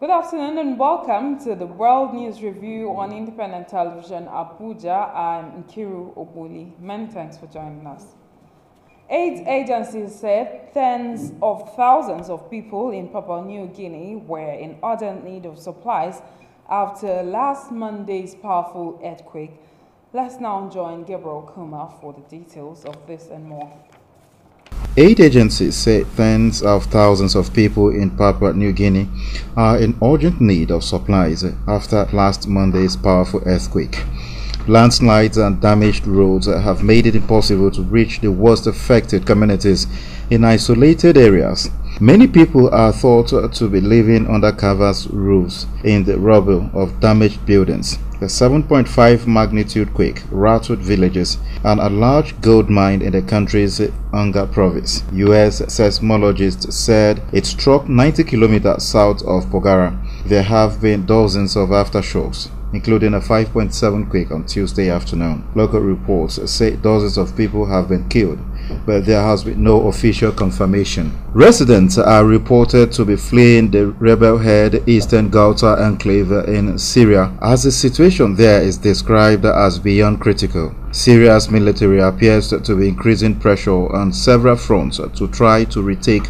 Good afternoon and welcome to the World News Review on Independent Television Abuja. I'm Nkiru Obuli. Many thanks for joining us. Aid agencies said tens of thousands of people in Papua New Guinea were in urgent need of supplies after last Monday's powerful earthquake. Let's now join Gabriel Kuma for the details of this and more. Aid agencies say tens of thousands of people in Papua New Guinea are in urgent need of supplies after last Monday's powerful earthquake. Landslides and damaged roads have made it impossible to reach the worst affected communities in isolated areas. Many people are thought to be living under canvas roofs in the rubble of damaged buildings. The 7.5 magnitude quake rattled villages and a large gold mine in the country's Anga province. U.S. seismologists said it struck 90 kilometers south of Pogara. There have been dozens of aftershocks, including a 5.7 quake on Tuesday afternoon. Local reports say dozens of people have been killed, but there has been no official confirmation. Residents are reported to be fleeing the rebel-held Eastern Ghouta enclave in Syria, as the situation there is described as beyond critical. Syria's military appears to be increasing pressure on several fronts to try to retake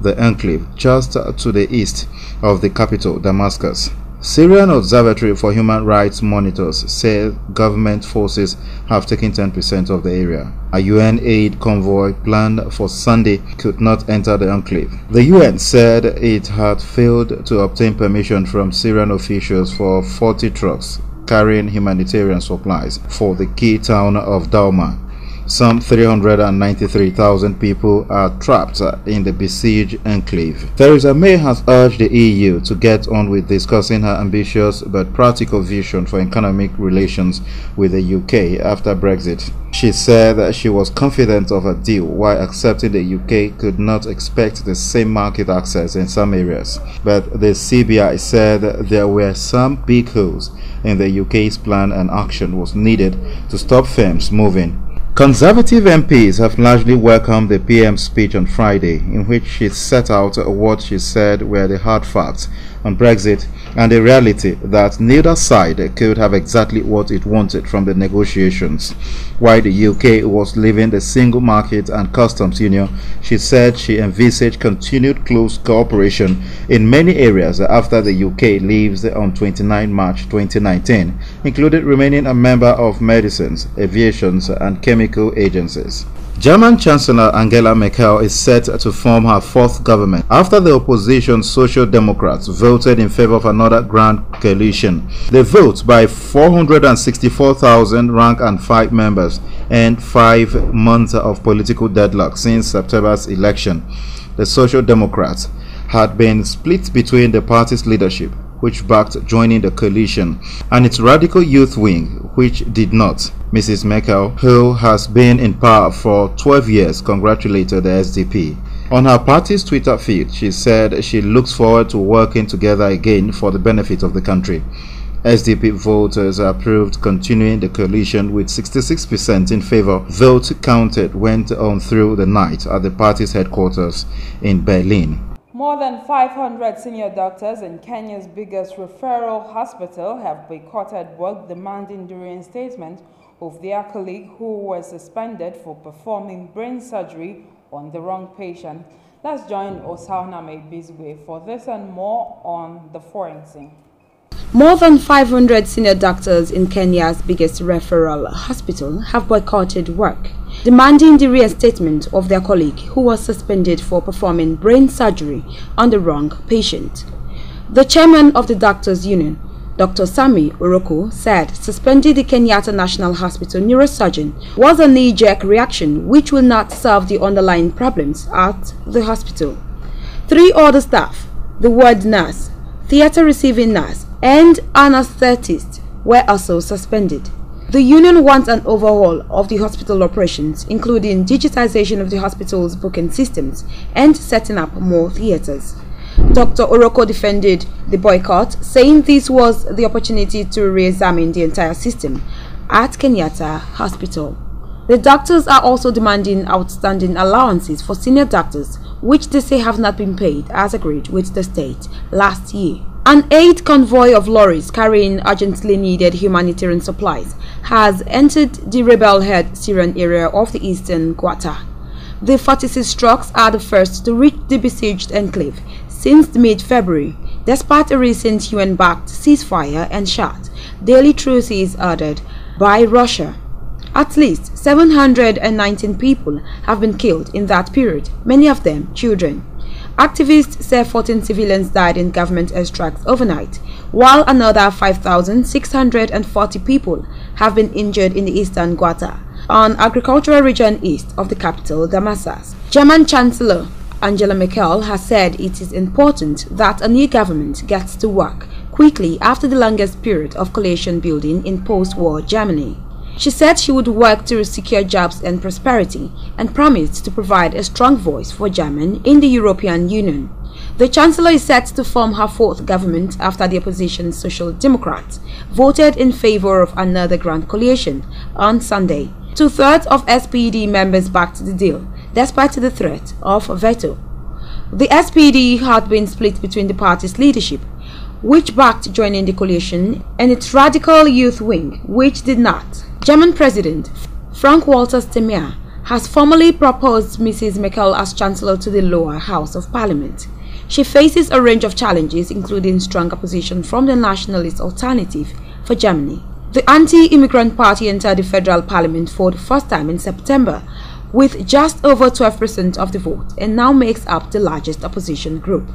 the enclave just to the east of the capital, Damascus. Syrian Observatory for Human Rights monitors say government forces have taken 10% of the area. A UN aid convoy planned for Sunday could not enter the enclave. The UN said it had failed to obtain permission from Syrian officials for 40 trucks carrying humanitarian supplies for the key town of Dalma. Some 393,000 people are trapped in the besieged enclave. Theresa May has urged the EU to get on with discussing her ambitious but practical vision for economic relations with the UK after Brexit. She said that she was confident of a deal while accepting the UK could not expect the same market access in some areas. But the CBI said there were some big holes in the UK's plan and action was needed to stop firms moving. Conservative MPs have largely welcomed the PM's speech on Friday, in which she set out what she said were the hard facts on Brexit and the reality that neither side could have exactly what it wanted from the negotiations. While the UK was leaving the single market and customs union, she said she envisaged continued close cooperation in many areas after the UK leaves on 29 March 2019, including remaining a member of medicines, aviation and chemical agencies. German Chancellor Angela Merkel is set to form her fourth government after the opposition Social Democrats voted in favor of another grand coalition. The vote by 464,000 rank and file members and 5 months of political deadlock since September's election. The Social Democrats had been split between the party's leadership, which backed joining the coalition, and its radical youth wing, which did not. Mrs. Merkel, who has been in power for 12 years, congratulated the SDP. On her party's Twitter feed, she said she looks forward to working together again for the benefit of the country. SDP voters approved continuing the coalition with 66% in favor. Vote counted went on through the night at the party's headquarters in Berlin. More than 500 senior doctors in Kenya's biggest referral hospital have boycotted work, demanding the reinstatement of their colleague who was suspended for performing brain surgery on the wrong patient. Let's join Osauname Bizwe for this and more on the foreign scene. More than 500 senior doctors in Kenya's biggest referral hospital have boycotted work, demanding the reinstatement of their colleague who was suspended for performing brain surgery on the wrong patient. The chairman of the Doctors Union, Dr. Sami Oroko, said suspending the Kenyatta National Hospital neurosurgeon was a knee-jerk reaction which will not solve the underlying problems at the hospital. 3 other staff, the ward nurse, theater receiving nurse, and anesthetist were also suspended. The union wants an overhaul of the hospital operations, including digitization of the hospital's booking systems and setting up more theaters. Dr. Oroko defended the boycott, saying this was the opportunity to re-examine the entire system at Kenyatta Hospital. The doctors are also demanding outstanding allowances for senior doctors, which they say have not been paid as agreed with the state last year. An aid convoy of lorries carrying urgently needed humanitarian supplies has entered the rebel-held Syrian area of the eastern Ghouta. The 46 trucks are the first to reach the besieged enclave since mid-February, despite a recent UN-backed ceasefire and short daily truces ordered by Russia. At least 719 people have been killed in that period, many of them children. Activists say 14 civilians died in government airstrikes overnight, while another 5,640 people have been injured in the eastern Ghouta, an agricultural region east of the capital, Damascus. German Chancellor Angela Merkel has said it is important that a new government gets to work quickly after the longest period of coalition building in post-war Germany. She said she would work to secure jobs and prosperity and promised to provide a strong voice for Germany in the European Union. The Chancellor is set to form her fourth government after the opposition Social Democrats voted in favor of another grand coalition on Sunday. Two-thirds of SPD members backed the deal, despite the threat of veto. The SPD had been split between the party's leadership, which backed joining the coalition, and its radical youth wing, which did not. German President Frank-Walter Steinmeier has formally proposed Mrs. Merkel as Chancellor to the lower house of Parliament. She faces a range of challenges, including strong opposition from the Nationalist Alternative for Germany. The anti-immigrant party entered the federal parliament for the first time in September, with just over 12% of the vote, and now makes up the largest opposition group.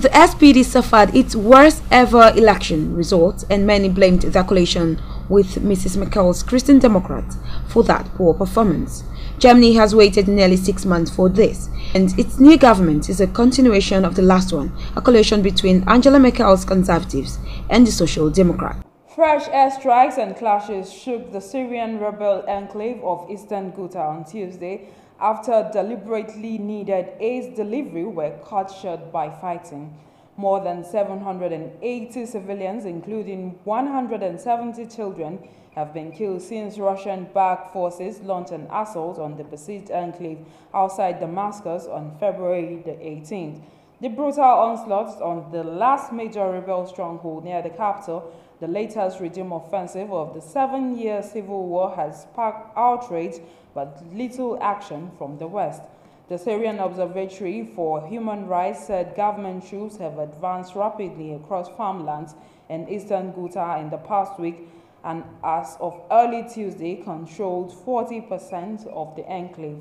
The SPD suffered its worst ever election results, and many blamed their coalition with Mrs. Merkel's Christian Democrats for that poor performance. Germany has waited nearly 6 months for this, and its new government is a continuation of the last one, a coalition between Angela Merkel's Conservatives and the Social Democrats. Fresh airstrikes and clashes shook the Syrian rebel enclave of eastern Ghouta on Tuesday after deliberately needed aid delivery were cut short by fighting. More than 780 civilians, including 170 children, have been killed since Russian-backed forces launched an assault on the besieged enclave outside Damascus on February the 18th. The brutal onslaught on the last major rebel stronghold near the capital, the latest regime offensive of the 7-year civil war, has sparked outrage but little action from the West. The Syrian Observatory for Human Rights said government troops have advanced rapidly across farmlands in eastern Ghouta in the past week and, as of early Tuesday, controlled 40% of the enclave.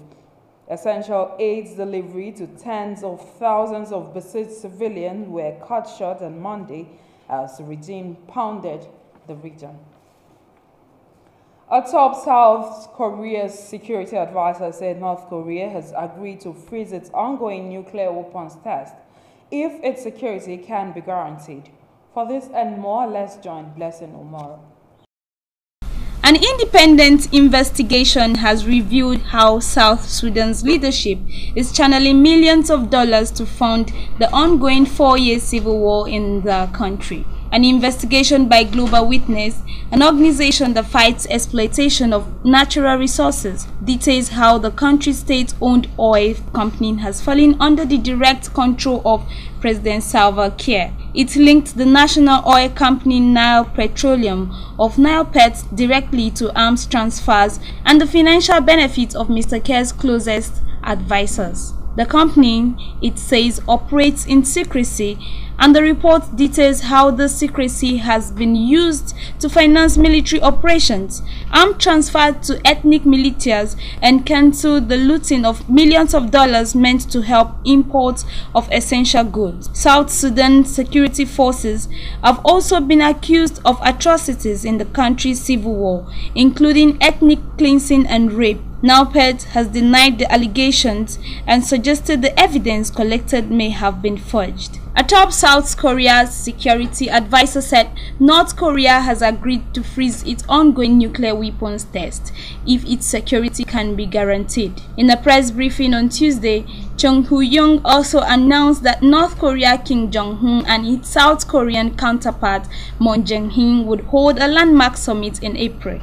Essential aid delivery to tens of thousands of besieged civilians were cut short on Monday as the regime pounded the region. A top South Korea security advisor said North Korea has agreed to freeze its ongoing nuclear weapons test if its security can be guaranteed. For this and more, let's join Blessing Omar. An independent investigation has revealed how South Sudan's leadership is channeling millions of dollars to fund the ongoing 4-year civil war in the country. An investigation by Global Witness, an organization that fights exploitation of natural resources, details how the country's state-owned oil company has fallen under the direct control of President Salva Kiir. It linked the national oil company Nile Petroleum of Nile Pet directly to arms transfers and the financial benefits of Mr. Kiir's closest advisors. The company, it says, operates in secrecy, and the report details how the secrecy has been used to finance military operations, arm transfer to ethnic militias, and cancel the looting of millions of dollars meant to help imports of essential goods. South Sudan security forces have also been accused of atrocities in the country's civil war, including ethnic cleansing and rape. NALPED has denied the allegations and suggested the evidence collected may have been forged. A top South Korea security advisor said North Korea has agreed to freeze its ongoing nuclear weapons test if its security can be guaranteed. In a press briefing on Tuesday, Chung Hu-young also announced that North Korea Kim Jong-un and its South Korean counterpart Moon Jae-in would hold a landmark summit in April.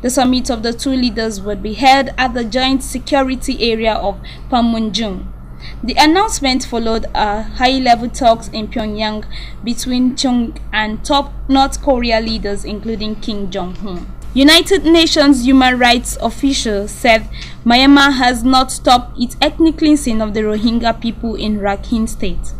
The summit of the two leaders would be held at the joint security area of Panmunjom. The announcement followed a high-level talks in Pyongyang between Chung and top North Korea leaders including Kim Jong-un. United Nations human rights officials said Myanmar has not stopped its ethnic cleansing of the Rohingya people in Rakhine State.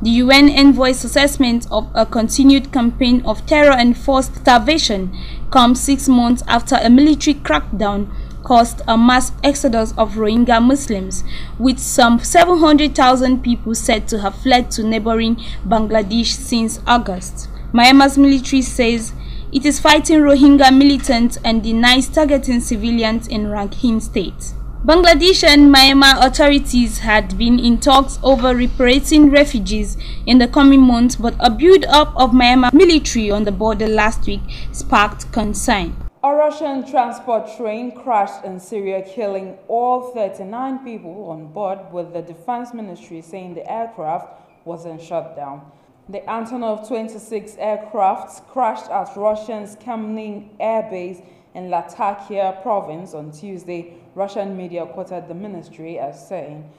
The UN envoy's assessment of a continued campaign of terror and forced starvation comes 6 months after a military crackdown caused a mass exodus of Rohingya Muslims, with some 700,000 people said to have fled to neighboring Bangladesh since August. Myanmar's military says it is fighting Rohingya militants and denies targeting civilians in Rakhine State. Bangladesh and Myanmar authorities had been in talks over repatriating refugees in the coming months, but a build-up of Myanmar military on the border last week sparked concern. A Russian transport train crashed in Syria, killing all 39 people on board, with the defense ministry saying the aircraft wasn't shut down. The Antonov 26 aircraft crashed at Russia's Kamenny Air Base in Latakia province on Tuesday, Russian media quoted the ministry as saying.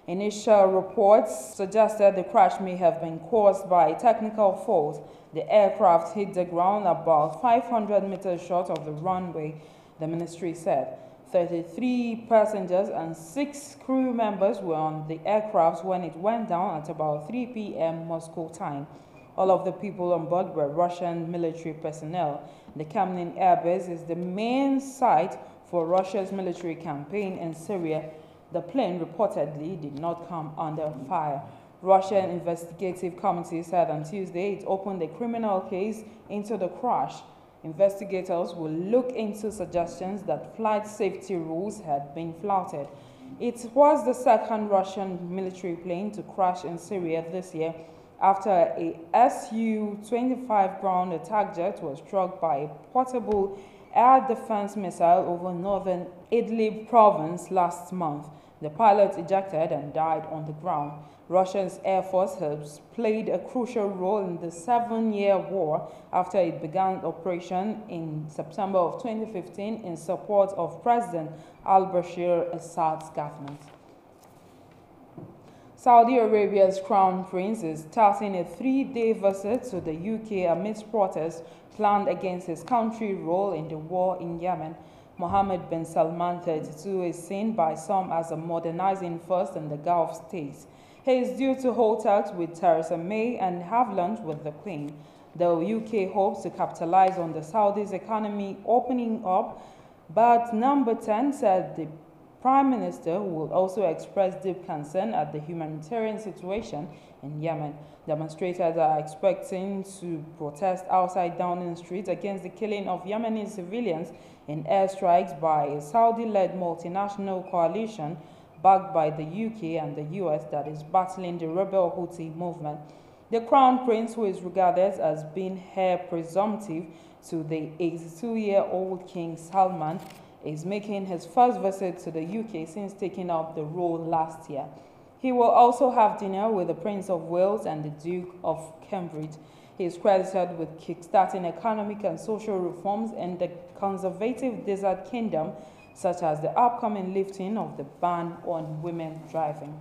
Initial reports suggested the crash may have been caused by a technical fault. The aircraft hit the ground about 500 meters short of the runway, the ministry said. 33 passengers and 6 crew members were on the aircraft when it went down at about 3 p.m. Moscow time. All of the people on board were Russian military personnel. The Kamenny Air Base is the main site for Russia's military campaign in Syria. The plane reportedly did not come under fire. Russian investigative committee said on Tuesday it opened a criminal case into the crash. Investigators will look into suggestions that flight safety rules had been flouted. It was the second Russian military plane to crash in Syria this year after a Su-25 ground attack jet was struck by a portable air defense missile over northern Idlib province last month. The pilot ejected and died on the ground. Russia's Air Force has played a crucial role in the 7-year war after it began operation in September of 2015 in support of President al-Bashir Assad's government. Saudi Arabia's Crown Prince is starting a 3-day visit to the UK amidst protests planned against his country's role in the war in Yemen. Mohammed bin Salman, 32, is seen by some as a modernizing first in the Gulf states. He is due to hold talks with Theresa May and have lunch with the Queen. The UK hopes to capitalize on the Saudi's economy opening up, but Number 10 said the Prime Minister will also express deep concern at the humanitarian situation in Yemen. Demonstrators are expecting to protest outside Downing Street against the killing of Yemeni civilians in airstrikes by a Saudi-led multinational coalition backed by the UK and the US that is battling the rebel Houthi movement. The Crown Prince, who is regarded as being heir presumptive to the 82-year-old King Salman, is making his first visit to the UK since taking up the role last year. He will also have dinner with the Prince of Wales and the Duke of Cambridge. He is credited with kickstarting economic and social reforms in the conservative Desert Kingdom, such as the upcoming lifting of the ban on women driving.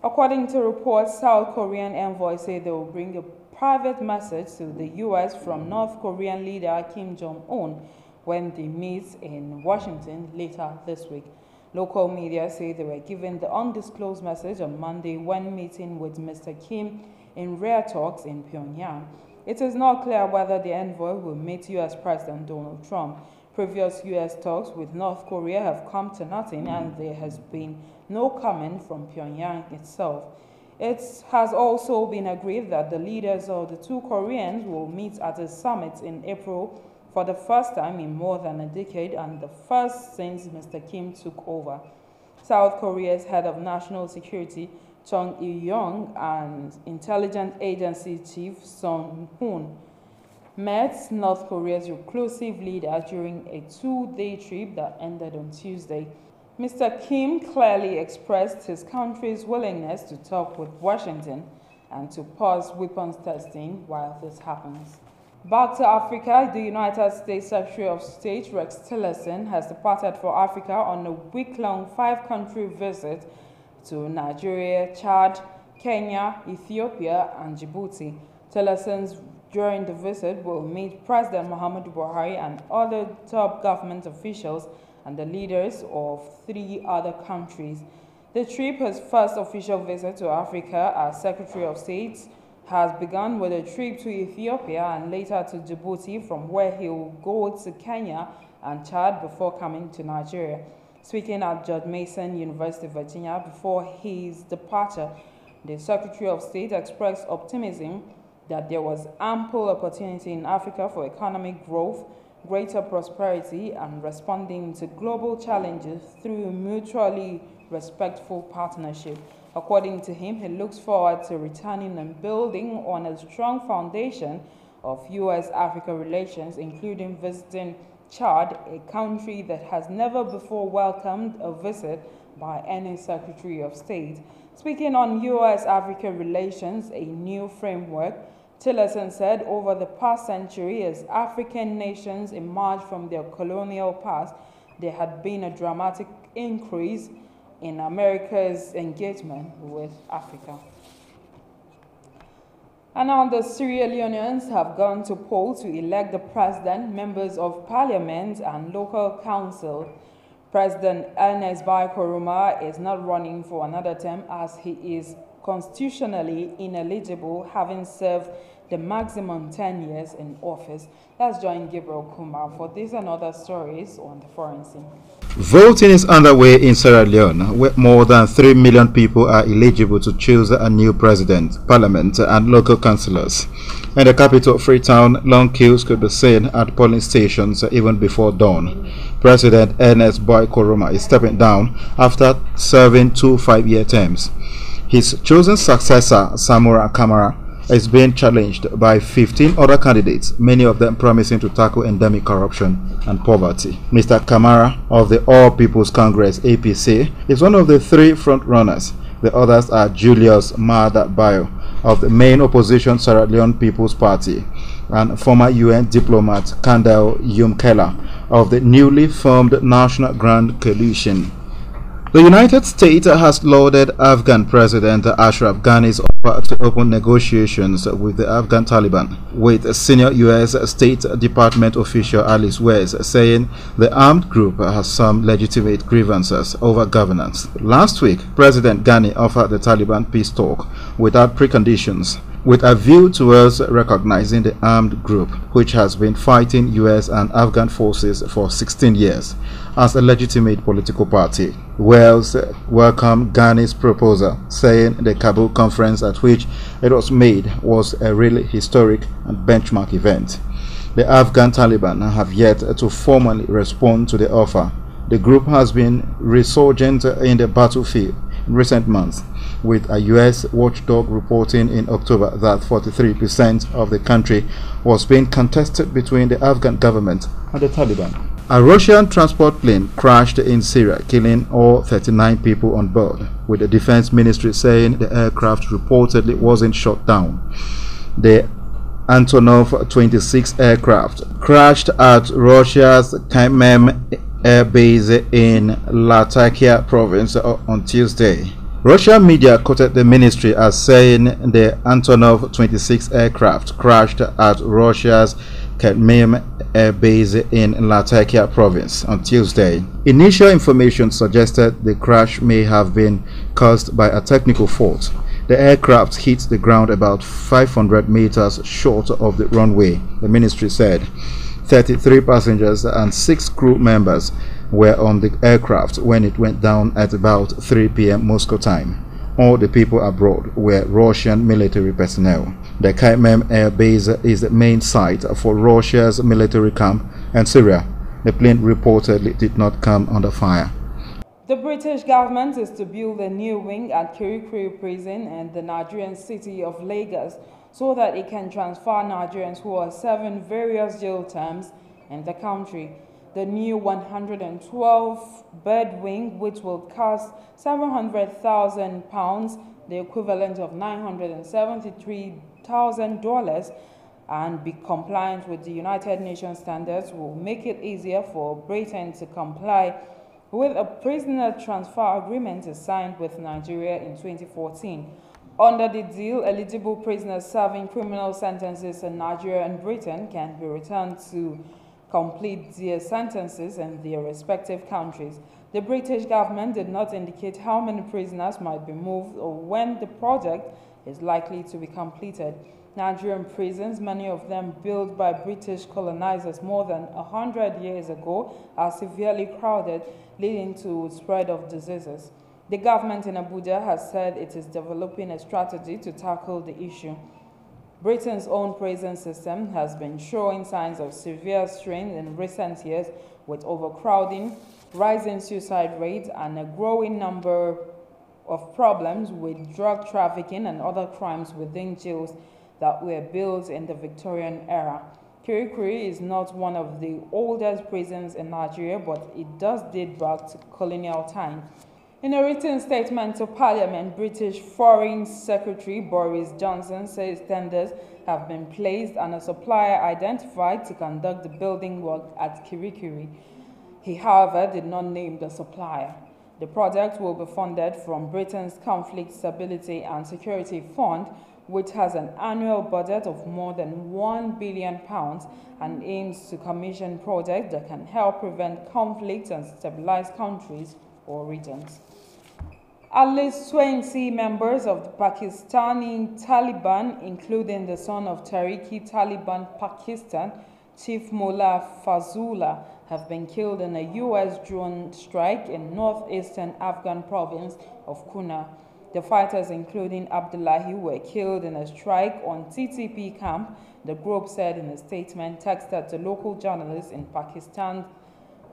According to reports, South Korean envoys say they will bring a private message to the U.S. from North Korean leader Kim Jong-un when they meet in Washington later this week. Local media say they were given the undisclosed message on Monday when meeting with Mr. Kim in rare talks in Pyongyang. It is not clear whether the envoy will meet U.S. President Donald Trump. Previous U.S. talks with North Korea have come to nothing, and there has been no comment from Pyongyang itself. It has also been agreed that the leaders of the two Koreans will meet at a summit in April for the first time in more than a decade, and the first since Mr. Kim took over. South Korea's head of national security, Chung Il-young, and intelligence agency chief Sung Hoon met North Korea's reclusive leader during a 2-day trip that ended on Tuesday. Mr. Kim clearly expressed his country's willingness to talk with Washington and to pause weapons testing while this happens. Back to Africa, the United States Secretary of State Rex Tillerson has departed for Africa on a week-long 5-country visit to Nigeria, Chad, Kenya, Ethiopia, and Djibouti. Tillerson's during the visit will meet President Muhammadu Buhari and other top government officials and the leaders of 3 other countries. The trip, his first official visit to Africa as Secretary of State, has begun with a trip to Ethiopia and later to Djibouti, from where he will go to Kenya and Chad before coming to Nigeria. Speaking at George Mason University, Virginia, before his departure, the Secretary of State expressed optimism that there was ample opportunity in Africa for economic growth, greater prosperity, and responding to global challenges through mutually respectful partnership. According to him, he looks forward to returning and building on a strong foundation of U.S.-Africa relations, including visiting Chad, a country that has never before welcomed a visit by any Secretary of State. Speaking on U.S.-Africa relations, a new framework, Tillerson said over the past century, as African nations emerged from their colonial past, there had been a dramatic increase in America's engagement with Africa. And now the Sierra Leoneans have gone to poll to elect the president, members of parliament, and local council. President Ernest Bai Koroma is not running for another term as he is constitutionally ineligible, having served the maximum 10 years in office. Let's join Gabriel Kumar for this and other stories on the foreign scene. Voting is underway in Sierra Leone, where more than 3 million people are eligible to choose a new president, parliament, and local councillors. In the capital, Freetown, long queues could be seen at polling stations even before dawn. President Ernest Bai Koroma is stepping down after serving 2 5-year terms. His chosen successor, Samura Kamara, is being challenged by 15 other candidates, many of them promising to tackle endemic corruption and poverty. Mr. Kamara of the All People's Congress (APC) is one of the 3 front-runners. The others are Julius Maada Bio of the main opposition Sierra Leone People's Party and former UN diplomat Kandel Yumkela of the newly formed National Grand Coalition. The United States has lauded Afghan President Ashraf Ghani's offer to open negotiations with the Afghan Taliban, with senior U.S. State Department official Alice West saying the armed group has some legitimate grievances over governance. Last week, President Ghani offered the Taliban peace talk without preconditions, with a view towards recognizing the armed group, which has been fighting U.S. and Afghan forces for 16 years, as a legitimate political party. Wales welcomed Ghani's proposal, saying the Kabul conference at which it was made was a really historic and benchmark event. The Afghan Taliban have yet to formally respond to the offer. The group has been resurgent in the battlefield in recent months, with a U.S. watchdog reporting in October that 43% of the country was being contested between the Afghan government and the Taliban. A Russian transport plane crashed in Syria, killing all 39 people on board, with the Defense Ministry saying the aircraft reportedly wasn't shot down. The Antonov 26 aircraft crashed at Russia's Khmeim air base in Latakia province on Tuesday. Russian media quoted the ministry as saying the Antonov 26 aircraft crashed at Russia's Khmeim air base in Latakia province on Tuesday. Initial information suggested the crash may have been caused by a technical fault. The aircraft hit the ground about 500 meters short of the runway, the ministry said. 33 passengers and 6 crew members were on the aircraft when it went down at about 3 p.m. Moscow time. All the people aboard were Russian military personnel. The Khmeim air base is the main site for Russia's military camp in Syria. The plane reportedly did not come under fire. The British government is to build a new wing at Kirikiri prison in the Nigerian city of Lagos so that it can transfer Nigerians who are serving various jail terms in the country. The new 112-bed wing, which will cost £700,000, the equivalent of $973,000, and be compliant with the United Nations standards, will make it easier for Britain to comply with a prisoner transfer agreement signed with Nigeria in 2014. Under the deal, eligible prisoners serving criminal sentences in Nigeria and Britain can be returned to complete their sentences in their respective countries. The British government did not indicate how many prisoners might be moved or when the project is likely to be completed. Nigerian prisons, many of them built by British colonizers more than 100 years ago, are severely crowded, leading to spread of diseases. The government in Abuja has said it is developing a strategy to tackle the issue. Britain's own prison system has been showing signs of severe strain in recent years, with overcrowding, rising suicide rates, and a growing number of problems with drug trafficking and other crimes within jails that were built in the Victorian era. Kirikiri is not one of the oldest prisons in Nigeria, but it does date back to colonial times. In a written statement to Parliament, British Foreign Secretary Boris Johnson says tenders have been placed and a supplier identified to conduct the building work at Kirikiri. He, however, did not name the supplier. The project will be funded from Britain's Conflict Stability and Security Fund, which has an annual budget of more than £1 billion and aims to commission projects that can help prevent conflicts and stabilize countries or regions. At least 20 members of the Pakistani Taliban, including the son of Tehreek-e-Taliban Pakistan, Chief Mullah Fazullah, have been killed in a U.S. drone strike in northeastern Afghan province of Kunar. The fighters, including Abdullahi, were killed in a strike on TTP camp, the group said in a statement texted to local journalists in Pakistan's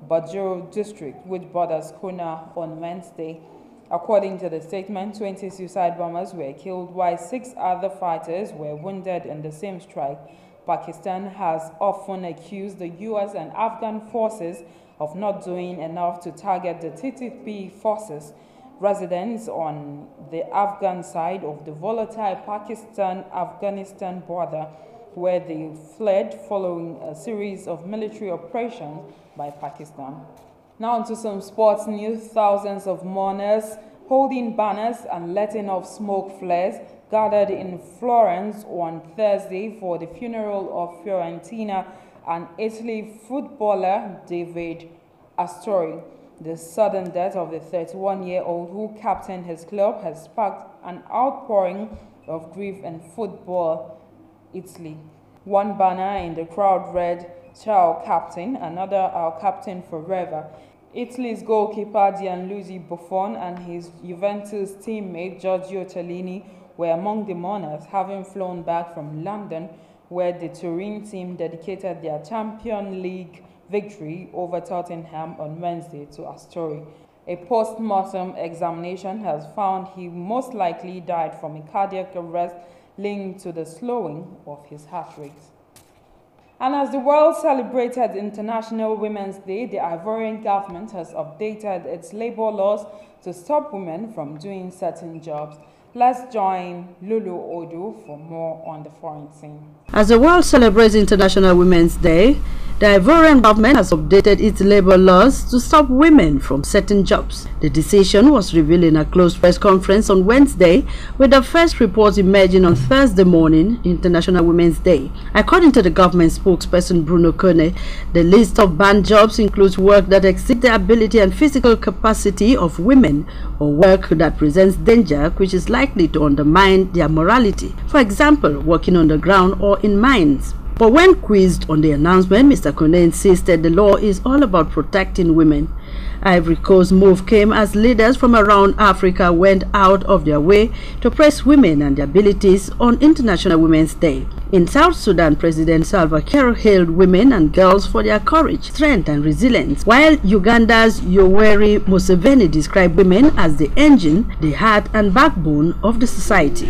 Bajor district, which borders Kunar, on Wednesday. According to the statement, 20 suicide bombers were killed while 6 other fighters were wounded in the same strike. Pakistan has often accused the U.S. and Afghan forces of not doing enough to target the TTP forces. Residents on the Afghan side of the volatile Pakistan-Afghanistan border, where they fled following a series of military operations by Pakistan. Now to some sports news. Thousands of mourners holding banners and letting off smoke flares gathered in Florence on Thursday for the funeral of Fiorentina and Italy footballer David Astori. The sudden death of the 31-year-old who captained his club has sparked an outpouring of grief in football Italy. One banner in the crowd read, "Ciao Captain," another, "Our Captain Forever." Italy's goalkeeper Gianluigi Buffon and his Juventus teammate Giorgio Chiellini were among the mourners, having flown back from London, where the Turin team dedicated their Champions League victory over Tottenham on Wednesday to Astori. A post-mortem examination has found he most likely died from a cardiac arrest linked to the slowing of his heart rate. And as the world celebrated International Women's Day, the Ivorian government has updated its labor laws to stop women from doing certain jobs. Let's join Lulu Odu for more on the foreign scene. As the world celebrates International Women's Day, the Ivorian government has updated its labor laws to stop women from certain jobs. The decision was revealed in a closed press conference on Wednesday, with the first reports emerging on Thursday morning, International Women's Day. According to the government spokesperson Bruno Kone, the list of banned jobs includes work that exceeds the ability and physical capacity of women, or work that presents danger which is likely to undermine their morality. For example, working on the ground or in mines. But when quizzed on the announcement, Mr. Kone insisted the law is all about protecting women. Ivory Coast's move came as leaders from around Africa went out of their way to praise women and their abilities on International Women's Day. In South Sudan, President Salva Kiir hailed women and girls for their courage, strength and resilience, while Uganda's Yoweri Museveni described women as the engine, the heart and backbone of the society.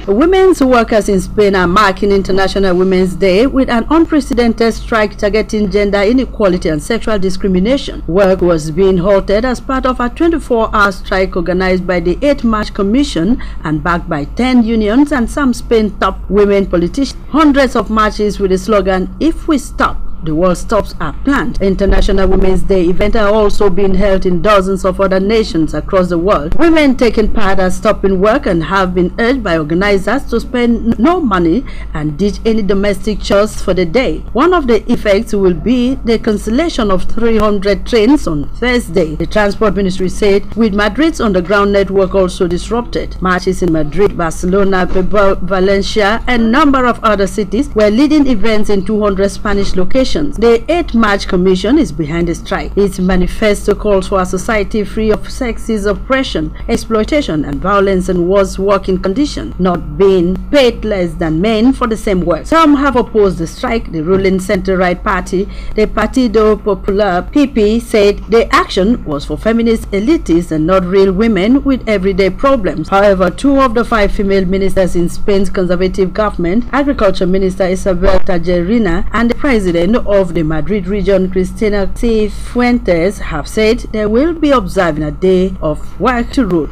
Women's workers in Spain are marking International Women's Day with an unprecedented strike targeting gender inequality and sexual discrimination. Work was being halted as part of a 24-hour strike organized by the 8 March Commission and backed by 10 unions and some Spain top women politicians. Hundreds of marches with the slogan, "If we stop, the world stops are planned. International Women's Day events are also being held in dozens of other nations across the world. Women taking part are stopping work and have been urged by organizers to spend no money and ditch any domestic chores for the day. One of the effects will be the cancellation of 300 trains on Thursday, the Transport Ministry said, with Madrid's underground network also disrupted. Marches in Madrid, Barcelona, Valencia, and a number of other cities were leading events in 200 Spanish locations. The 8 March Commission is behind the strike. Its manifesto calls for a society free of sexist oppression, exploitation, and violence, and worse working conditions, not being paid less than men for the same work. Some have opposed the strike. The ruling center-right party, the Partido Popular PP, said the action was for feminist elitists and not real women with everyday problems. However, 2 of the 5 female ministers in Spain's conservative government, Agriculture Minister Isabel Tajerina and the president of the Madrid region, Cristina Cifuentes, have said they will be observing a day of work to rule.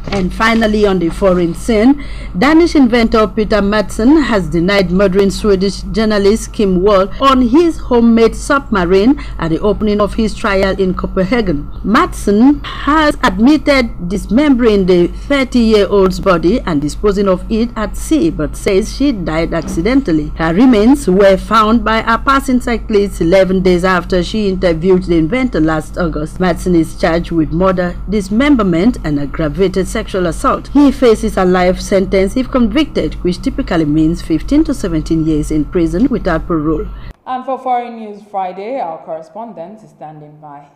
And finally, on the foreign scene, Danish inventor Peter Madsen has denied murdering Swedish journalist Kim Wall on his homemade submarine at the opening of his trial in Copenhagen. Madsen has admitted dismembering the 30-year-old's body and disposing of it at sea, but says she died accidentally. Her remains were found by a passing cyclist 11 days after she interviewed the inventor last August. Madsen is charged with murder, dismemberment, and aggravated sexual assault. He faces a life sentence if convicted, which typically means 15 to 17 years in prison without parole. And for Foreign News Friday, our correspondent is standing by.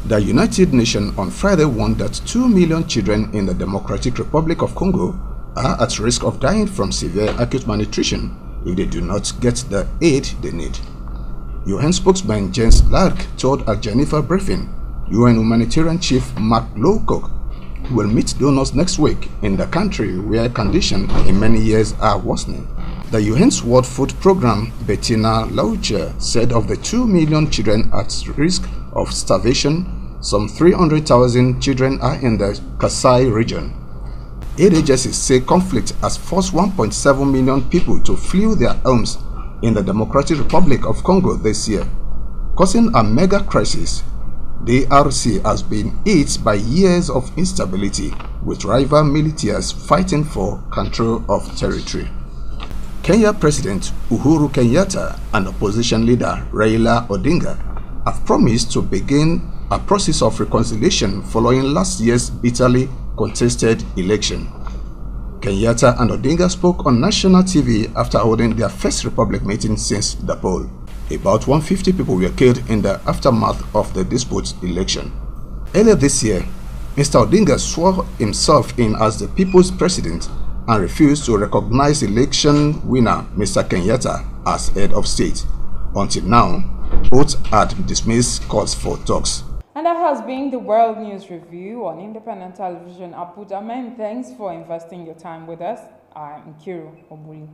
The United Nations on Friday warned that 2 million children in the Democratic Republic of Congo are at risk of dying from severe acute malnutrition if they do not get the aid they need. UN spokesman Jens Lark told a Geneva briefing UN humanitarian chief Mark Lowcock will meet donors next week in the country where conditions in many years are worsening. The UN's World Food Programme, Bettina Laucher, said of the 2 million children at risk of starvation, some 300,000 children are in the Kasai region. Aid agencies say conflict has forced 1.7 million people to flee their homes in the Democratic Republic of Congo this year, causing a mega crisis. The DRC has been hit by years of instability, with rival militias fighting for control of territory. Kenya President Uhuru Kenyatta and opposition leader Raila Odinga have promised to begin a process of reconciliation following last year's bitterly contested election. Kenyatta and Odinga spoke on national TV after holding their first Republic meeting since the poll. About 150 people were killed in the aftermath of the dispute election. Earlier this year, Mr. Odinga swore himself in as the people's president and refused to recognize election winner Mr. Kenyatta as head of state. Until now, both had dismissed calls for talks. And that has been the World News Review on Independent Television Abuja. Many thanks for investing your time with us. I'm Nkiru Obuli.